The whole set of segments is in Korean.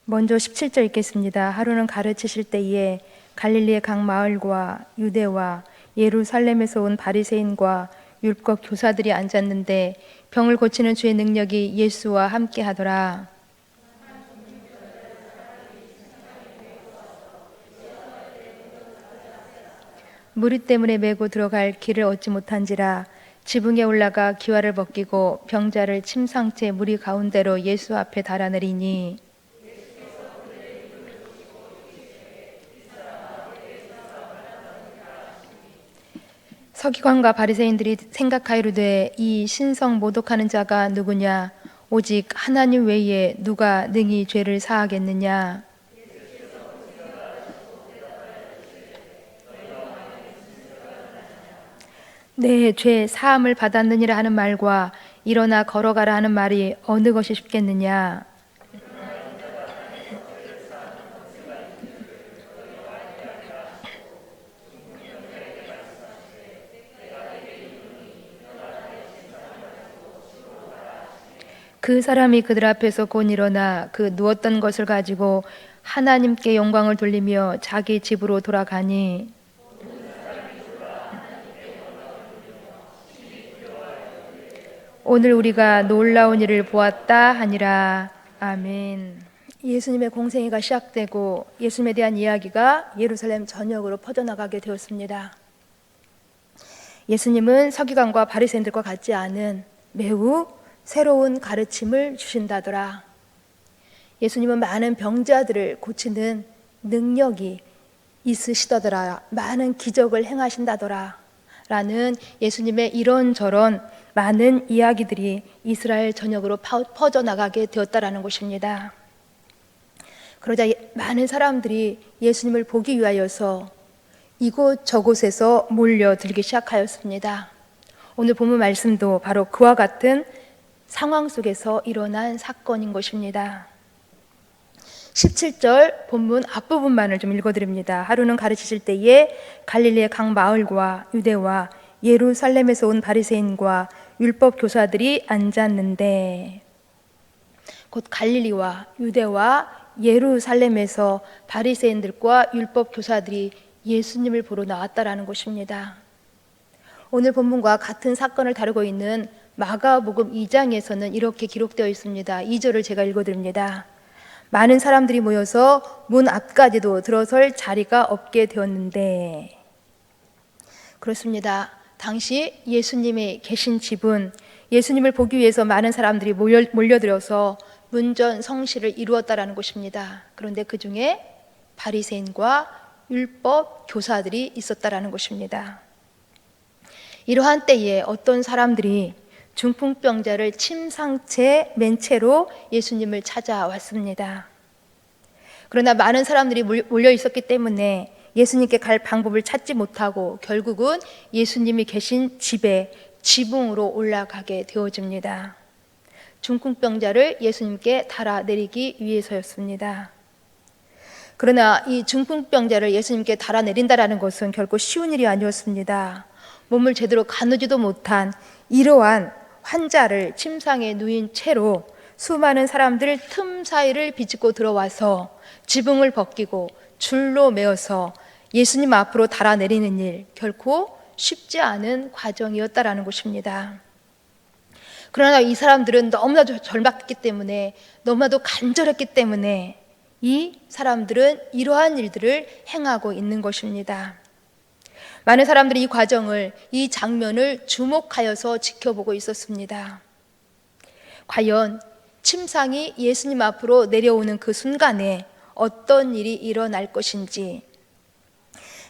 먼저 17절 읽겠습니다. 하루는 가르치실 때에 갈릴리의 각 마을과 유대와 예루살렘에서 온 바리새인과 율법 교사들이 앉았는데 병을 고치는 주의 능력이 예수와 함께 하더라. 무리 때문에 메고 들어갈 길을 얻지 못한지라 지붕에 올라가 기와를 벗기고 병자를 침상째 무리 가운데로 예수 앞에 달아내리니 서기관과 바리새인들이 생각하이르되 이 신성 모독하는 자가 누구냐? 오직 하나님 외에 누가 능히 죄를 사하겠느냐? 내 죄 사함을 받았느니라 하는 말과 일어나 걸어가라 하는 말이 어느 것이 쉽겠느냐? 그 사람이 그들 앞에서 곧 일어나 그 누웠던 것을 가지고 하나님께 영광을 돌리며 자기 집으로 돌아가니 오늘 우리가 놀라운 일을 보았다 하니라. 아멘. 예수님의 공생애가 시작되고 예수님에 대한 이야기가 예루살렘 전역으로 퍼져나가게 되었습니다. 예수님은 서기관과 바리새인들과 같지 않은 매우 새로운 가르침을 주신다더라. 예수님은 많은 병자들을 고치는 능력이 있으시다더라. 많은 기적을 행하신다더라. 라는 예수님의 이런저런 많은 이야기들이 이스라엘 전역으로 퍼져나가게 되었다라는 것입니다. 그러자 많은 사람들이 예수님을 보기 위하여서 이곳저곳에서 몰려들기 시작하였습니다. 오늘 본문 말씀도 바로 그와 같은 상황 속에서 일어난 사건인 것입니다. 17절 본문 앞부분만을 좀 읽어드립니다. 하루는 가르치실 때에 갈릴리의 각 마을과 유대와 예루살렘에서 온 바리새인과 율법 교사들이 앉았는데, 곧 갈릴리와 유대와 예루살렘에서 바리새인들과 율법 교사들이 예수님을 보러 나왔다라는 것입니다. 오늘 본문과 같은 사건을 다루고 있는 마가복음 2장에서는 이렇게 기록되어 있습니다. 2절을 제가 읽어드립니다. 많은 사람들이 모여서 문 앞까지도 들어설 자리가 없게 되었는데, 그렇습니다. 당시 예수님이 계신 집은 예수님을 보기 위해서 많은 사람들이 몰려들어서 문전 성시를 이루었다라는 것입니다. 그런데 그 중에 바리새인과 율법 교사들이 있었다라는 것입니다. 이러한 때에 어떤 사람들이 중풍병자를 침상째 맨 채로 예수님을 찾아왔습니다. 그러나 많은 사람들이 몰려 있었기 때문에 예수님께 갈 방법을 찾지 못하고 결국은 예수님이 계신 집에 지붕으로 올라가게 되어집니다. 중풍병자를 예수님께 달아내리기 위해서였습니다. 그러나 이 중풍병자를 예수님께 달아내린다라는 것은 결코 쉬운 일이 아니었습니다. 몸을 제대로 가누지도 못한 이러한 환자를 침상에 누인 채로 수많은 사람들 틈 사이를 비집고 들어와서 지붕을 벗기고 줄로 메어서 예수님 앞으로 달아내리는 일, 결코 쉽지 않은 과정이었다라는 것입니다. 그러나 이 사람들은 너무나도 절박했기 때문에, 너무나도 간절했기 때문에 이 사람들은 이러한 일들을 행하고 있는 것입니다. 많은 사람들이 이 과정을, 이 장면을 주목하여서 지켜보고 있었습니다. 과연 침상이 예수님 앞으로 내려오는 그 순간에 어떤 일이 일어날 것인지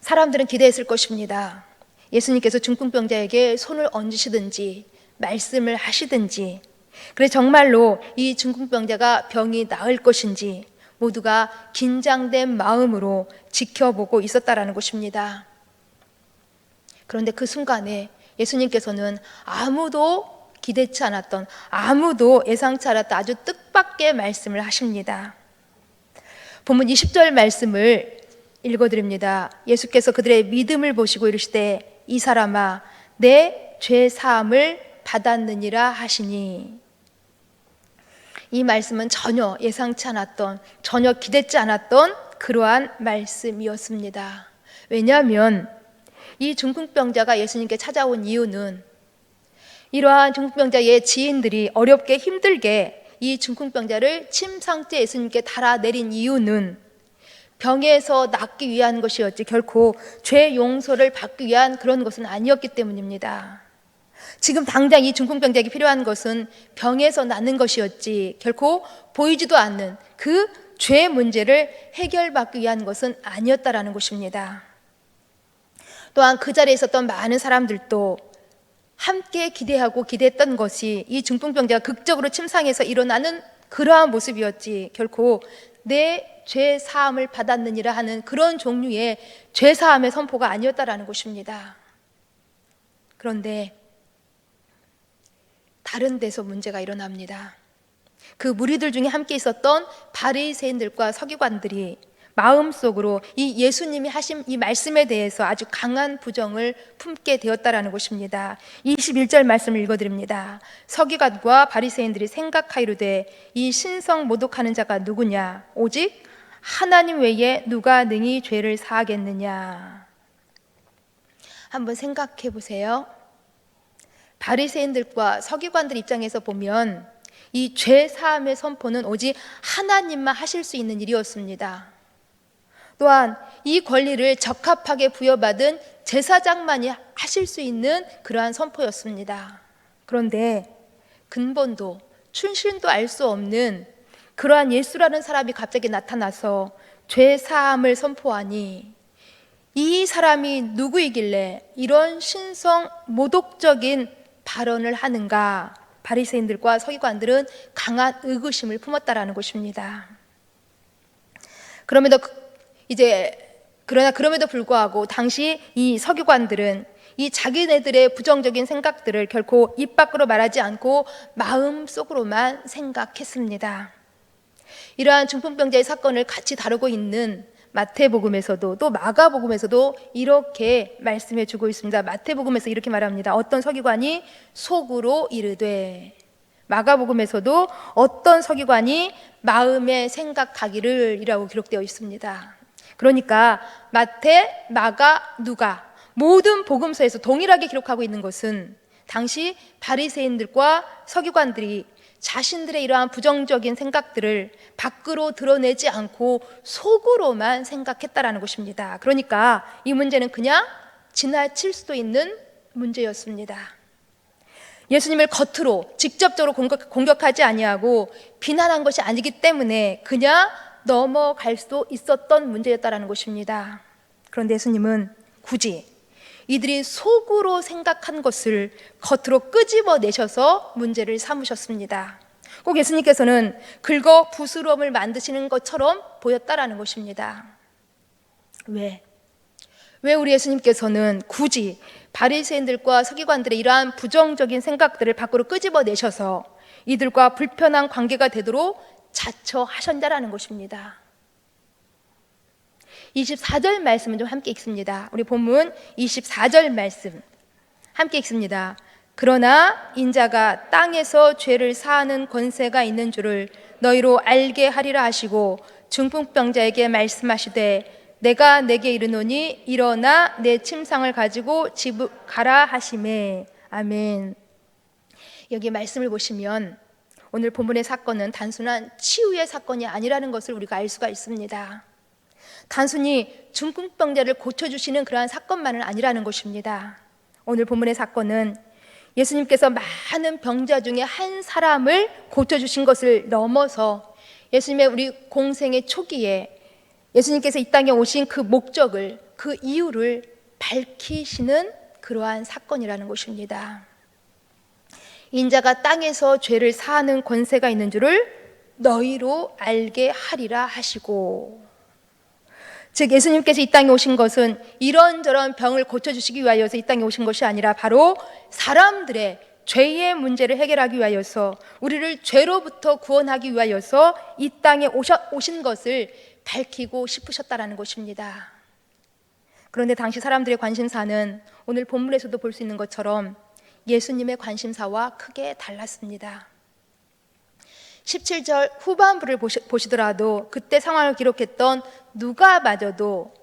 사람들은 기대했을 것입니다. 예수님께서 중풍병자에게 손을 얹으시든지 말씀을 하시든지, 그래 정말로 이 중풍병자가 병이 나을 것인지 모두가 긴장된 마음으로 지켜보고 있었다라는 것입니다. 그런데 그 순간에 예수님께서는 아무도 기대치 않았던, 아무도 예상치 않았던 아주 뜻밖의 말씀을 하십니다. 본문 20절 말씀을 읽어드립니다. 예수께서 그들의 믿음을 보시고 이르시되 이 사람아 내 죄 사함을 받았느니라 하시니, 이 말씀은 전혀 예상치 않았던, 전혀 기대치 않았던 그러한 말씀이었습니다. 왜냐하면 이 중풍병자가 예수님께 찾아온 이유는 이러한 중풍병자의 지인들이 어렵게 힘들게 이 중풍병자를 침상째 예수님께 달아내린 이유는 병에서 낫기 위한 것이었지 결코 죄 용서를 받기 위한 그런 것은 아니었기 때문입니다. 지금 당장 이 중풍병자에게 필요한 것은 병에서 낫는 것이었지 결코 보이지도 않는 그 죄 문제를 해결받기 위한 것은 아니었다라는 것입니다. 또한 그 자리에 있었던 많은 사람들도 함께 기대하고 기대했던 것이 이 중풍병자가 극적으로 침상에서 일어나는 그러한 모습이었지 결코 내 죄 사함을 받았느니라 하는 그런 종류의 죄 사함의 선포가 아니었다라는 것입니다. 그런데 다른 데서 문제가 일어납니다. 그 무리들 중에 함께 있었던 바리새인들과 서기관들이 마음속으로 이 예수님이 하신 이 말씀에 대해서 아주 강한 부정을 품게 되었다라는 것입니다. 21절 말씀을 읽어드립니다. 서기관과 바리새인들이 생각하이르되 이 신성 모독하는 자가 누구냐? 오직 하나님 외에 누가 능히 죄를 사하겠느냐? 한번 생각해 보세요. 바리새인들과 서기관들 입장에서 보면 이 죄 사함의 선포는 오직 하나님만 하실 수 있는 일이었습니다. 또한 이 권리를 적합하게 부여받은 제사장만이 하실 수 있는 그러한 선포였습니다. 그런데 근본도 출신도 알 수 없는 그러한 예수라는 사람이 갑자기 나타나서 죄 사함을 선포하니 이 사람이 누구이길래 이런 신성 모독적인 발언을 하는가? 바리새인들과 서기관들은 강한 의구심을 품었다라는 것입니다. 그럼에도 불구하고 당시 이 서기관들은 이 자기네들의 부정적인 생각들을 결코 입 밖으로 말하지 않고 마음속으로만 생각했습니다. 이러한 중풍병자의 사건을 같이 다루고 있는 마태복음에서도 또 마가복음에서도 이렇게 말씀해 주고 있습니다. 마태복음에서 이렇게 말합니다. 어떤 서기관이 속으로 이르되, 마가복음에서도 어떤 서기관이 마음에 생각하기를 이라고 기록되어 있습니다. 그러니까 마태, 마가, 누가 모든 복음서에서 동일하게 기록하고 있는 것은 당시 바리새인들과 서기관들이 자신들의 이러한 부정적인 생각들을 밖으로 드러내지 않고 속으로만 생각했다라는 것입니다. 그러니까 이 문제는 그냥 지나칠 수도 있는 문제였습니다. 예수님을 겉으로 직접적으로 공격하지 아니하고 비난한 것이 아니기 때문에 그냥 넘어갈 수 있었던 문제였다라는 것입니다. 그런데 예수님은 굳이 이들이 속으로 생각한 것을 겉으로 끄집어내셔서 문제를 삼으셨습니다. 꼭 예수님께서는 긁어 부스럼을 만드시는 것처럼 보였다라는 것입니다. 왜 우리 예수님께서는 굳이 바리새인들과 서기관들의 이러한 부정적인 생각들을 밖으로 끄집어내셔서 이들과 불편한 관계가 되도록 자처하셨다라는 것입니다. 24절 말씀은 좀 함께 읽습니다. 우리 본문 24절 말씀 함께 읽습니다. 그러나 인자가 땅에서 죄를 사하는 권세가 있는 줄을 너희로 알게 하리라 하시고 중풍병자에게 말씀하시되 내가 내게 이르노니 일어나 내 침상을 가지고 집으로 가라 하시매. 아멘. 여기 말씀을 보시면 오늘 본문의 사건은 단순한 치유의 사건이 아니라는 것을 우리가 알 수가 있습니다. 단순히 중풍병자를 고쳐주시는 그러한 사건만은 아니라는 것입니다. 오늘 본문의 사건은 예수님께서 많은 병자 중에 한 사람을 고쳐주신 것을 넘어서 예수님의 우리 공생의 초기에 예수님께서 이 땅에 오신 그 목적을, 그 이유를 밝히시는 그러한 사건이라는 것입니다. 인자가 땅에서 죄를 사하는 권세가 있는 줄을 너희로 알게 하리라 하시고, 즉 예수님께서 이 땅에 오신 것은 이런저런 병을 고쳐주시기 위하여서 이 땅에 오신 것이 아니라 바로 사람들의 죄의 문제를 해결하기 위하여서 우리를 죄로부터 구원하기 위하여서 이 땅에 오신 것을 밝히고 싶으셨다라는 것입니다. 그런데 당시 사람들의 관심사는 오늘 본문에서도 볼 수 있는 것처럼 예수님의 관심사와 크게 달랐습니다. 17절 후반부를 보시더라도 그때 상황을 기록했던 누가마저도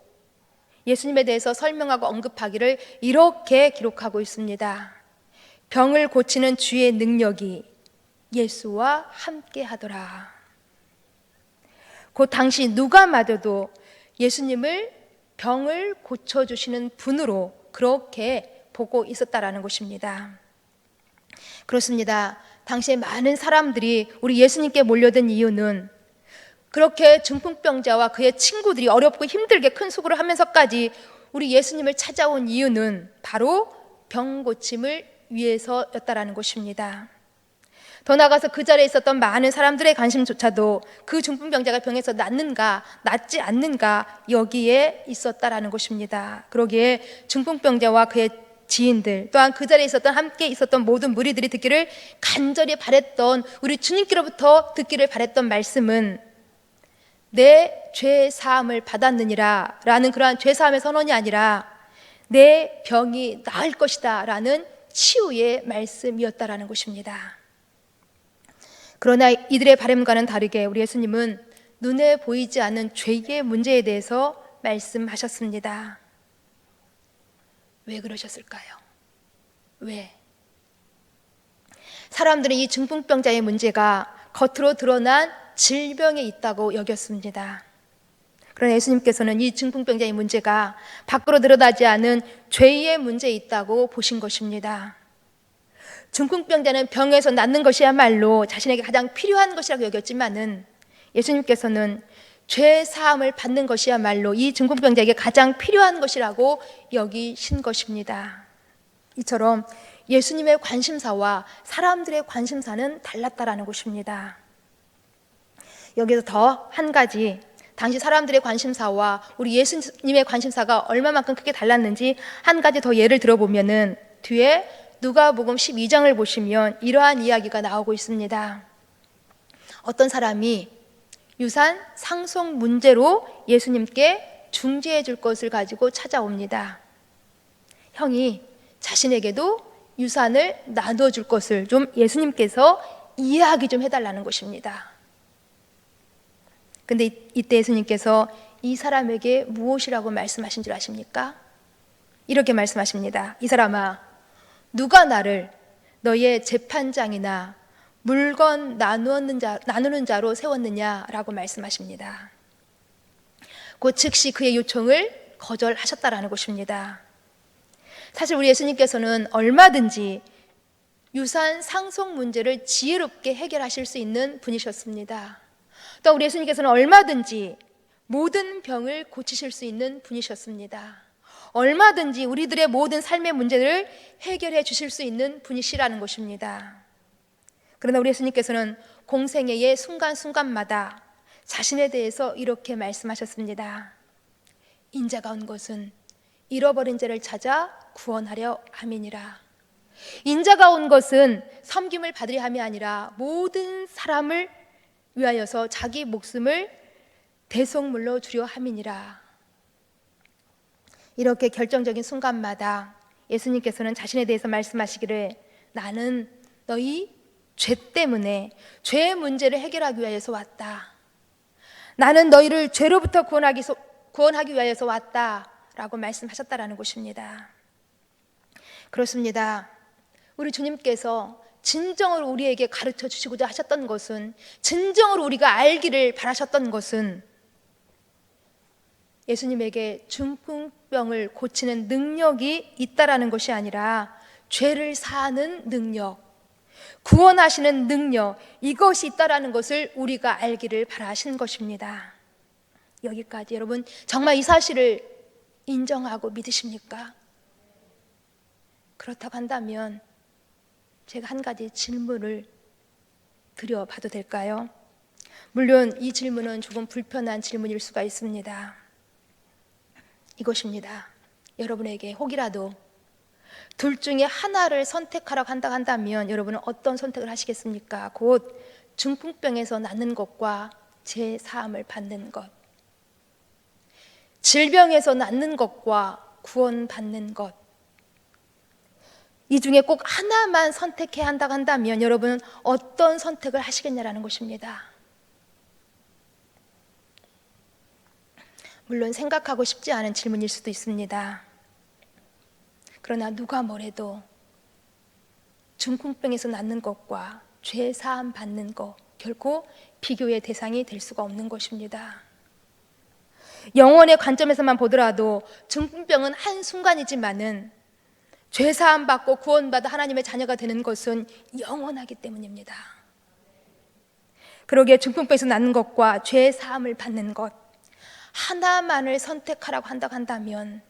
예수님에 대해서 설명하고 언급하기를 이렇게 기록하고 있습니다. 병을 고치는 주의 능력이 예수와 함께 하더라. 그 당시 누가마저도 예수님을 병을 고쳐주시는 분으로 그렇게 보고 있었다라는 것입니다. 그렇습니다. 당시에 많은 사람들이 우리 예수님께 몰려든 이유는 그렇게 중풍병자와 그의 친구들이 어렵고 힘들게 큰 수고를 하면서까지 우리 예수님을 찾아온 이유는 바로 병 고침을 위해서였다라는 것입니다. 더 나아가서 그 자리에 있었던 많은 사람들의 관심조차도 그 중풍병자가 병에서 낫는가 낫지 않는가 여기에 있었다라는 것입니다. 그러기에 중풍병자와 그의 지인들 또한 그 자리에 있었던 함께 있었던 모든 무리들이 듣기를 간절히 바랬던 우리 주님께로부터 듣기를 바랬던 말씀은 내 죄 사함을 받았느니라 라는 그러한 죄 사함의 선언이 아니라 내 병이 나을 것이다 라는 치유의 말씀이었다라는 것입니다. 그러나 이들의 바람과는 다르게 우리 예수님은 눈에 보이지 않는 죄의 문제에 대해서 말씀하셨습니다. 왜 그러셨을까요? 왜? 사람들은 이 중풍병자의 문제가 겉으로 드러난 질병에 있다고 여겼습니다. 그러나 예수님께서는 이 중풍병자의 문제가 밖으로 드러나지 않은 죄의 문제에 있다고 보신 것입니다. 중풍병자는 병에서 낫는 것이야말로 자신에게 가장 필요한 것이라고 여겼지만은 예수님께서는 죄 사함을 받는 것이야말로 이 중풍병자에게 가장 필요한 것이라고 여기신 것입니다. 이처럼 예수님의 관심사와 사람들의 관심사는 달랐다라는 것입니다. 여기서 더 한 가지, 당시 사람들의 관심사와 우리 예수님의 관심사가 얼마만큼 크게 달랐는지 한 가지 더 예를 들어보면은 뒤에 누가복음 12장을 보시면 이러한 이야기가 나오고 있습니다. 어떤 사람이 유산 상속 문제로 예수님께 중재해 줄 것을 가지고 찾아옵니다. 형이 자신에게도 유산을 나눠줄 것을 좀 예수님께서 이해하게 좀 해달라는 것입니다. 근데 이때 예수님께서 이 사람에게 무엇이라고 말씀하신 줄 아십니까? 이렇게 말씀하십니다. 이 사람아, 누가 나를 너의 재판장이나 물건 나누는 자로 세웠느냐라고 말씀하십니다. 곧 즉시 그의 요청을 거절하셨다라는 것입니다. 사실 우리 예수님께서는 얼마든지 유산 상속 문제를 지혜롭게 해결하실 수 있는 분이셨습니다. 또 우리 예수님께서는 얼마든지 모든 병을 고치실 수 있는 분이셨습니다. 얼마든지 우리들의 모든 삶의 문제를 해결해 주실 수 있는 분이시라는 것입니다. 그러나 우리 예수님께서는 공생애의 순간순간마다 자신에 대해서 이렇게 말씀하셨습니다. 인자가 온 것은 잃어버린 자를 찾아 구원하려 함이니라. 인자가 온 것은 섬김을 받으려 함이 아니라 모든 사람을 위하여서 자기 목숨을 대속물로 주려 함이니라. 이렇게 결정적인 순간마다 예수님께서는 자신에 대해서 말씀하시기를 나는 너희 죄 때문에 죄의 문제를 해결하기 위하여서 왔다. 나는 너희를 죄로부터 구원하기 위하여서 왔다 라고 말씀하셨다라는 것입니다. 그렇습니다. 우리 주님께서 진정으로 우리에게 가르쳐 주시고자 하셨던 것은, 진정으로 우리가 알기를 바라셨던 것은 예수님에게 중풍병을 고치는 능력이 있다라는 것이 아니라 죄를 사하는 능력, 구원하시는 능력, 이것이 있다라는 것을 우리가 알기를 바라신 것입니다. 여기까지 여러분 정말 이 사실을 인정하고 믿으십니까? 그렇다고 한다면 제가 한 가지 질문을 드려봐도 될까요? 물론 이 질문은 조금 불편한 질문일 수가 있습니다. 이것입니다. 여러분에게 혹이라도 둘 중에 하나를 선택하라고 한다면 여러분은 어떤 선택을 하시겠습니까? 곧 중풍병에서 낫는 것과 제 사함을 받는 것, 질병에서 낫는 것과 구원받는 것. 이 중에 꼭 하나만 선택해야 한다고 한다면 여러분은 어떤 선택을 하시겠냐라는 것입니다. 물론 생각하고 싶지 않은 질문일 수도 있습니다. 그러나 누가 뭐래도 중풍병에서 낫는 것과 죄 사함 받는 것 결코 비교의 대상이 될 수가 없는 것입니다. 영혼의 관점에서만 보더라도 중풍병은 한순간이지만은 죄 사함 받고 구원받아 하나님의 자녀가 되는 것은 영원하기 때문입니다. 그러기에 중풍병에서 낫는 것과 죄 사함을 받는 것 하나만을 선택하라고 한다고 한다면,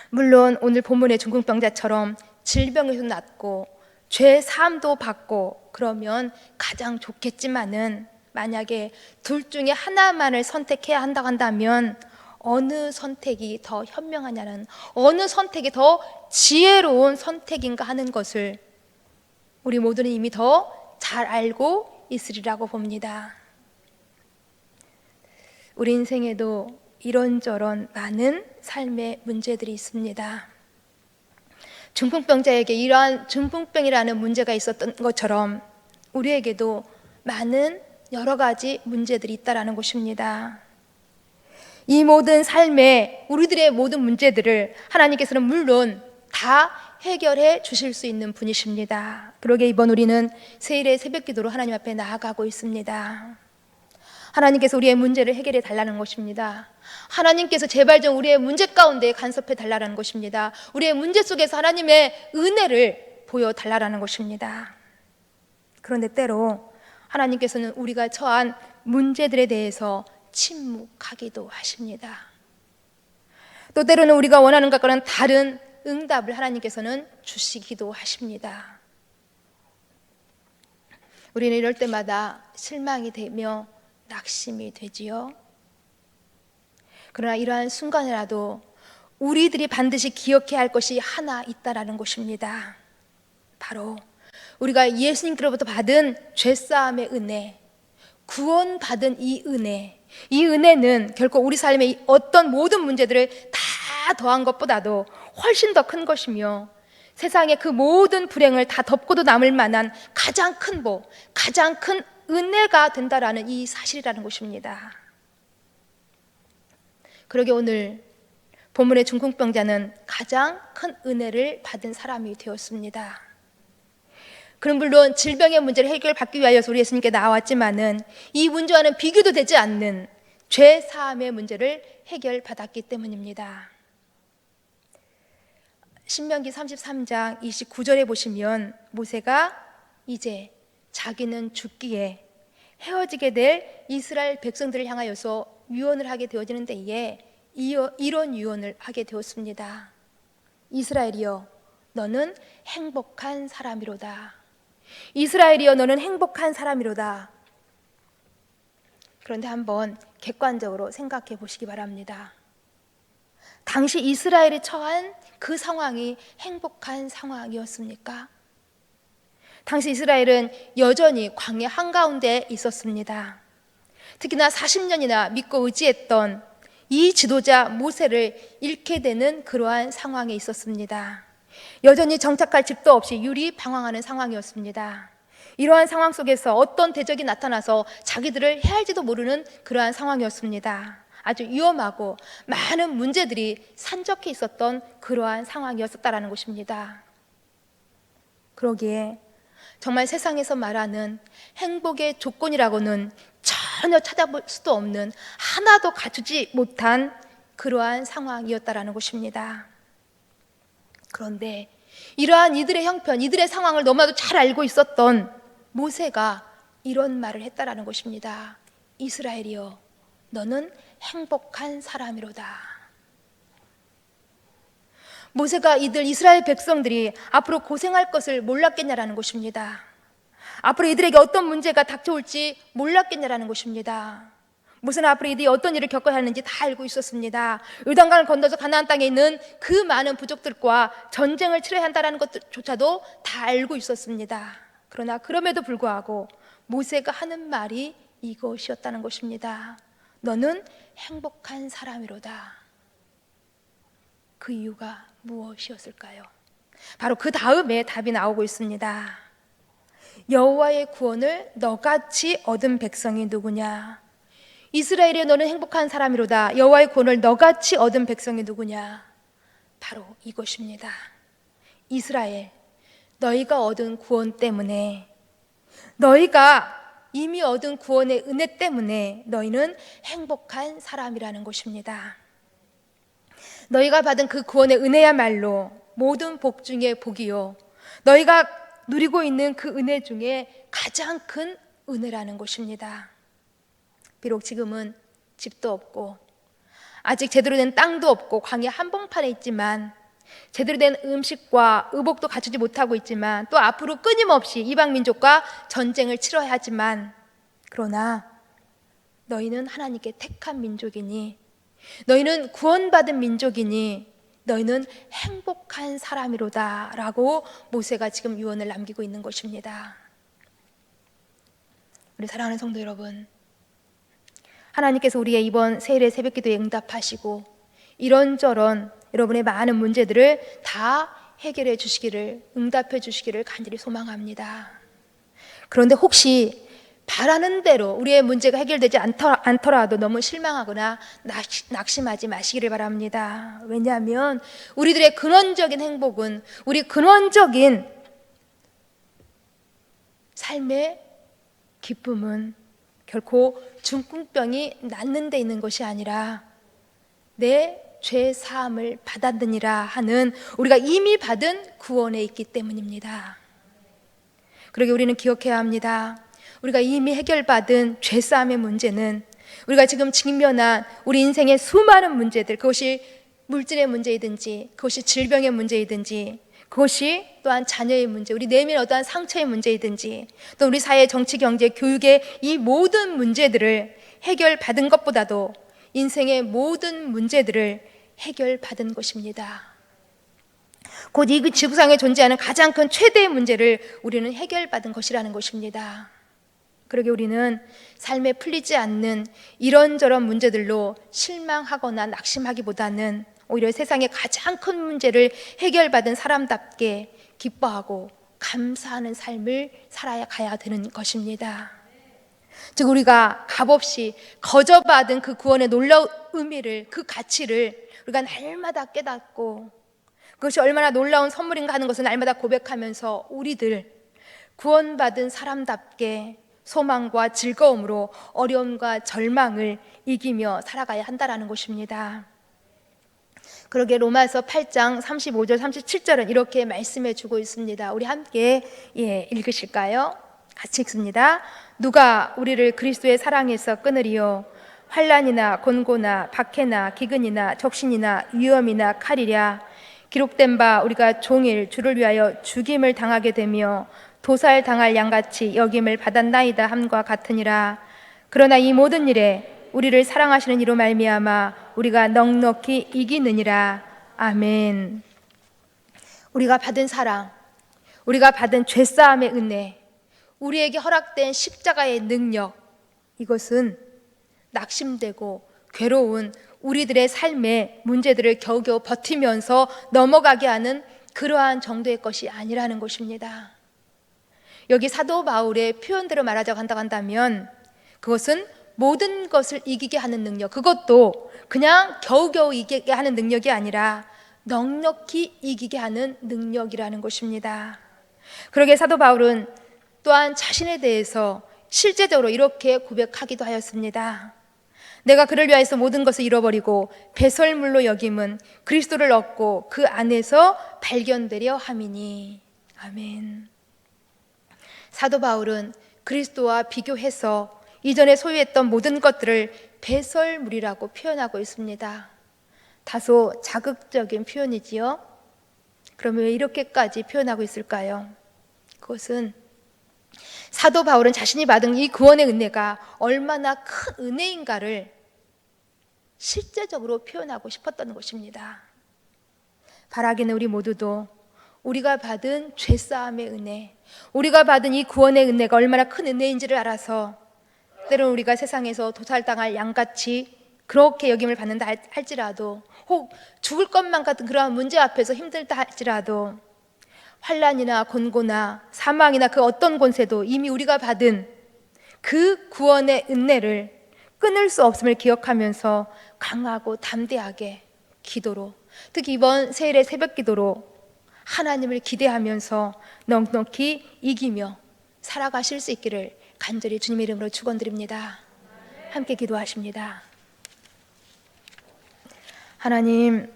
물론 오늘 본문의 중풍병자처럼 질병에서 낫고 죄 사함도 받고 그러면 가장 좋겠지만은, 만약에 둘 중에 하나만을 선택해야 한다고 한다면 어느 선택이 더 현명하냐는, 어느 선택이 더 지혜로운 선택인가 하는 것을 우리 모두는 이미 더 잘 알고 있으리라고 봅니다. 우리 인생에도 이런저런 많은 삶의 문제들이 있습니다. 중풍병자에게 이러한 중풍병이라는 문제가 있었던 것처럼 우리에게도 많은 여러 가지 문제들이 있다라는 것입니다. 이 모든 삶의 우리들의 모든 문제들을 하나님께서는 물론 다 해결해 주실 수 있는 분이십니다. 그러기에 이번 우리는 세일의 새벽기도로 하나님 앞에 나아가고 있습니다. 하나님께서 우리의 문제를 해결해 달라는 것입니다. 하나님께서 제발 좀 우리의 문제 가운데 간섭해 달라는 것입니다. 우리의 문제 속에서 하나님의 은혜를 보여 달라는 것입니다. 그런데 때로 하나님께서는 우리가 처한 문제들에 대해서 침묵하기도 하십니다. 또 때로는 우리가 원하는 것과는 다른 응답을 하나님께서는 주시기도 하십니다. 우리는 이럴 때마다 실망이 되며 낙심이 되지요. 그러나 이러한 순간이라도 우리들이 반드시 기억해야 할 것이 하나 있다라는 것입니다. 바로 우리가 예수님께로부터 받은 죄사함의 은혜, 구원받은 이 은혜, 이 은혜는 결코 우리 삶의 어떤 모든 문제들을 다 더한 것보다도 훨씬 더 큰 것이며, 세상의 그 모든 불행을 다 덮고도 남을 만한 가장 큰 복, 가장 큰 은혜가 된다라는 이 사실이라는 것입니다. 그러게 오늘 본문의 중풍병자는 가장 큰 은혜를 받은 사람이 되었습니다. 그럼 물론 질병의 문제를 해결받기 위하여서 우리 예수님께 나왔지만은 이 문제와는 비교도 되지 않는 죄 사함의 문제를 해결받았기 때문입니다. 신명기 33장 29절에 보시면 모세가 이제 자기는 죽기에 헤어지게 될 이스라엘 백성들을 향하여서 유언을 하게 되어지는 때에 이런 유언을 하게 되었습니다. 이스라엘이여 너는 행복한 사람이로다. 이스라엘이여 너는 행복한 사람이로다. 그런데 한번 객관적으로 생각해 보시기 바랍니다. 당시 이스라엘이 처한 그 상황이 행복한 상황이었습니까? 당시 이스라엘은 여전히 광야 한가운데 있었습니다. 특히나 40년이나 믿고 의지했던 이 지도자 모세를 잃게 되는 그러한 상황에 있었습니다. 여전히 정착할 집도 없이 유리방황하는 상황이었습니다. 이러한 상황 속에서 어떤 대적이 나타나서 자기들을 해할지도 모르는 그러한 상황이었습니다. 아주 위험하고 많은 문제들이 산적해 있었던 그러한 상황이었다라는 것입니다. 그러기에 정말 세상에서 말하는 행복의 조건이라고는 전혀 찾아볼 수도 없는, 하나도 갖추지 못한 그러한 상황이었다라는 것입니다. 그런데 이러한 이들의 형편, 이들의 상황을 너무나도 잘 알고 있었던 모세가 이런 말을 했다라는 것입니다. 이스라엘이여 너는 행복한 사람이로다. 모세가 이스라엘 백성들이 앞으로 고생할 것을 몰랐겠냐라는 것입니다. 앞으로 이들에게 어떤 문제가 닥쳐올지 몰랐겠냐라는 것입니다. 모세는 앞으로 이들이 어떤 일을 겪어야 하는지 다 알고 있었습니다. 요단강을 건너서 가나안 땅에 있는 그 많은 부족들과 전쟁을 치러야 한다는 것조차도 다 알고 있었습니다. 그러나 그럼에도 불구하고 모세가 하는 말이 이것이었다는 것입니다. 너는 행복한 사람이로다. 그 이유가 무엇이었을까요? 바로 그 다음에 답이 나오고 있습니다. 여호와의 구원을 너같이 얻은 백성이 누구냐? 이스라엘에 너는 행복한 사람이로다. 여호와의 구원을 너같이 얻은 백성이 누구냐? 바로 이것입니다. 이스라엘, 너희가 얻은 구원 때문에, 너희가 이미 얻은 구원의 은혜 때문에 너희는 행복한 사람이라는 것입니다. 너희가 받은 그 구원의 은혜야말로 모든 복 중에 복이요, 너희가 누리고 있는 그 은혜 중에 가장 큰 은혜라는 것입니다. 비록 지금은 집도 없고 아직 제대로 된 땅도 없고 광야 한복판에 있지만, 제대로 된 음식과 의복도 갖추지 못하고 있지만, 또 앞으로 끊임없이 이방 민족과 전쟁을 치러야 하지만, 그러나 너희는 하나님께 택한 민족이니, 너희는 구원받은 민족이니 너희는 행복한 사람이로다 라고 모세가 지금 유언을 남기고 있는 것입니다. 우리 사랑하는 성도 여러분, 하나님께서 우리의 이번 세일의 새벽기도에 응답하시고 이런저런 여러분의 많은 문제들을 다 해결해 주시기를, 응답해 주시기를 간절히 소망합니다. 그런데 혹시 바라는 대로 우리의 문제가 해결되지 않더라도 너무 실망하거나 낙심하지 마시기를 바랍니다. 왜냐하면 우리들의 근원적인 행복은, 우리 근원적인 삶의 기쁨은 결코 중풍병이 낫는 데 있는 것이 아니라 내 죄 사함을 받았느니라 하는 우리가 이미 받은 구원에 있기 때문입니다. 그러게 우리는 기억해야 합니다. 우리가 이미 해결받은 죄사함의 문제는, 우리가 지금 직면한 우리 인생의 수많은 문제들, 그것이 물질의 문제이든지, 그것이 질병의 문제이든지, 그것이 또한 자녀의 문제, 우리 내면 어떠한 상처의 문제이든지, 또 우리 사회, 정치, 경제, 교육의 이 모든 문제들을 해결받은 것보다도 인생의 모든 문제들을 해결받은 것입니다. 곧 이 지구상에 존재하는 가장 큰 최대의 문제를 우리는 해결받은 것이라는 것입니다. 그러게 우리는 삶에 풀리지 않는 이런저런 문제들로 실망하거나 낙심하기보다는 오히려 세상의 가장 큰 문제를 해결받은 사람답게 기뻐하고 감사하는 삶을 살아가야 되는 것입니다. 즉 우리가 값없이 거저받은 그 구원의 놀라운 의미를, 그 가치를 우리가 날마다 깨닫고 그것이 얼마나 놀라운 선물인가 하는 것을 날마다 고백하면서 우리들 구원받은 사람답게 소망과 즐거움으로 어려움과 절망을 이기며 살아가야 한다는 것입니다. 그러게 로마서 8장 35절 37절은 이렇게 말씀해 주고 있습니다. 우리 함께 읽으실까요? 같이 읽습니다. 누가 우리를 그리스도의 사랑에서 끊으리요? 환난이나 곤고나 박해나 기근이나 적신이나 위험이나 칼이랴. 기록된 바 우리가 종일 주를 위하여 죽임을 당하게 되며 도살 당할 양같이 여김을 받았나이다 함과 같으니라. 그러나 이 모든 일에 우리를 사랑하시는 이로 말미암아 우리가 넉넉히 이기느니라. 아멘. 우리가 받은 사랑, 우리가 받은 죄사함의 은혜, 우리에게 허락된 십자가의 능력, 이것은 낙심되고 괴로운 우리들의 삶의 문제들을 겨우겨우 버티면서 넘어가게 하는 그러한 정도의 것이 아니라는 것입니다. 여기 사도 바울의 표현대로 말하자고 한다면 그것은 모든 것을 이기게 하는 능력, 그것도 그냥 겨우겨우 이기게 하는 능력이 아니라 넉넉히 이기게 하는 능력이라는 것입니다. 그러게 사도 바울은 또한 자신에 대해서 실제적으로 이렇게 고백하기도 하였습니다. 내가 그를 위하여서 모든 것을 잃어버리고 배설물로 여김은 그리스도를 얻고 그 안에서 발견되려 함이니. 아멘. 사도 바울은 그리스도와 비교해서 이전에 소유했던 모든 것들을 배설물이라고 표현하고 있습니다. 다소 자극적인 표현이지요. 그러면 왜 이렇게까지 표현하고 있을까요? 그것은 사도 바울은 자신이 받은 이 구원의 은혜가 얼마나 큰 은혜인가를 실제적으로 표현하고 싶었던 것입니다. 바라기는 우리 모두도 우리가 받은 죄사함의 은혜, 우리가 받은 이 구원의 은혜가 얼마나 큰 은혜인지를 알아서 때로는 우리가 세상에서 도살당할 양같이 그렇게 여김을 받는다 할지라도, 혹 죽을 것만 같은 그러한 문제 앞에서 힘들다 할지라도 환난이나 곤고나 사망이나 그 어떤 권세도 이미 우리가 받은 그 구원의 은혜를 끊을 수 없음을 기억하면서 강하고 담대하게 기도로, 특히 이번 세일의 새벽 기도로 하나님을 기대하면서 넉넉히 이기며 살아가실 수 있기를 간절히 주님의 이름으로 축원드립니다. 함께 기도하십니다. 하나님,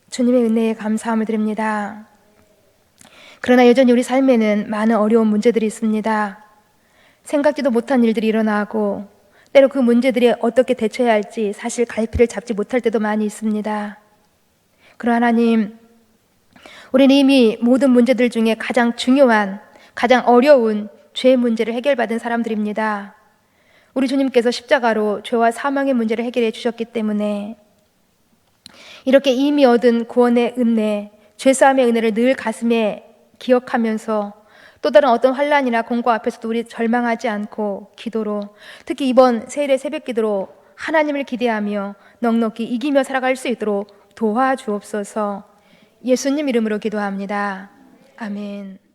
주님의 은혜에 감사함을 드립니다. 그러나 여전히 우리 삶에는 많은 어려운 문제들이 있습니다. 생각지도 못한 일들이 일어나고 때로 그 문제들이 어떻게 대처해야 할지 사실 갈피를 잡지 못할 때도 많이 있습니다. 그러나 하나님, 우리는 이미 모든 문제들 중에 가장 중요한, 가장 어려운 죄의 문제를 해결받은 사람들입니다. 우리 주님께서 십자가로 죄와 사망의 문제를 해결해 주셨기 때문에 이렇게 이미 얻은 구원의 은혜, 죄사함의 은혜를 늘 가슴에 기억하면서 또 다른 어떤 환난이나 공고 앞에서도 우리 절망하지 않고 기도로, 특히 이번 세일의 새벽 기도로 하나님을 기대하며 넉넉히 이기며 살아갈 수 있도록 도와주옵소서. 예수님 이름으로 기도합니다. 아멘.